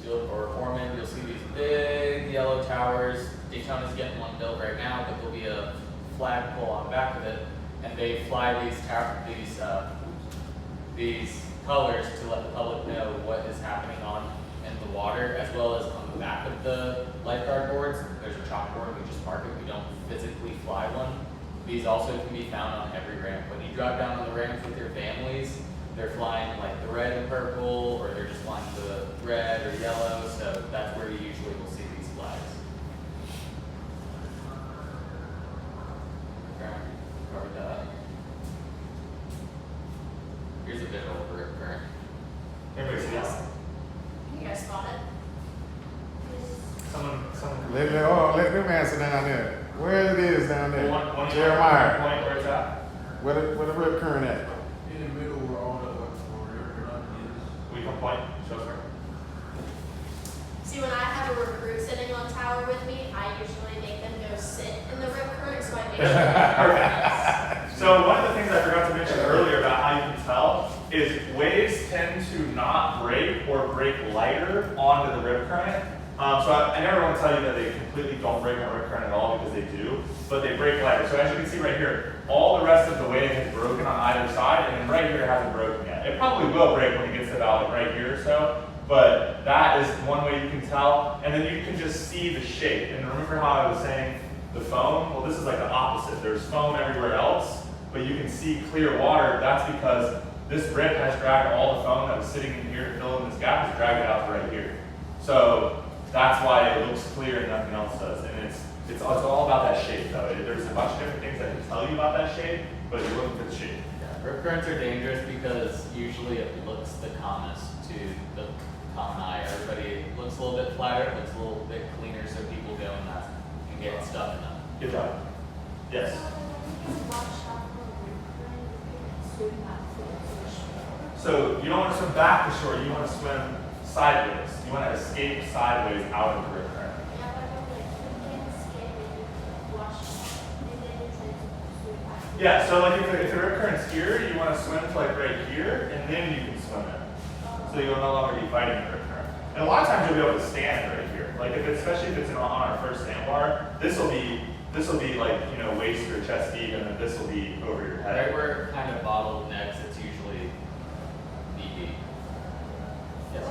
you look for Foreman, you'll see these big yellow towers. Daytona's getting one built right now, but there'll be a flagpole on the back of it, and they fly these colors to let the public know what is happening in the water, as well as on the back of the lifeguard boards. There's a chalkboard, we just mark it, we don't physically fly one. These also can be found on every ramp. When you drive down on the ramps with your families, they're flying like the red and purple, or they're just flying the red or yellow, so that's where you usually will see these flags. Okay, covered that. Here's a visual of rip current. Everybody see that? You guys spot it? Someone. Let them answer down there. Where it is down there? One Jeremiah. point where it's at. Where the rip current at? In the middle where all the river run is. We can point. Show us where. See, when I have a recruit sitting on tower with me, I usually make them go sit in the rip current so I make sure they're So one of the things I forgot to mention earlier about how you can tell is waves tend to not break or break lighter onto the rip current. So I never want to tell you that they completely don't break on rip current at all, because they do, but they break lighter. So as you can see right here, all the rest of the wave is broken on either side, and then right here it hasn't broken yet. It probably will break when it gets to about right here or so, but that is one way you can tell. And then you can just see the shape. And remember how I was saying the foam? Well, this is like the opposite. There's foam everywhere else, but you can see clear water. That's because this rip has dragged all the foam that was sitting in here to fill in this gap, has dragged it out to right here. So that's why it looks clear and nothing else does. And it's all about that shape though. There's a bunch of different things that can tell you about that shape, but you're looking for the shape. Yeah, rip currents are dangerous because usually it looks the calmest to the common eye. Everybody looks a little bit flatter, looks a little bit cleaner, so people go and get stuck in them. Good job. Yes. So you don't want to swim back to shore, you want to swim sideways. You want to escape sideways out of the rip current. Yeah, so like if the rip current's here, you want to swim to like right here, and then you can swim it. So you'll no longer be fighting the rip current. And a lot of times you'll be able to stand right here. Like especially if it's on our first sandbar, this will be like, you know, waist or chest deep, and then this will be over your head. Right where it kind of bottlenecks, it's usually knee deep. Yes.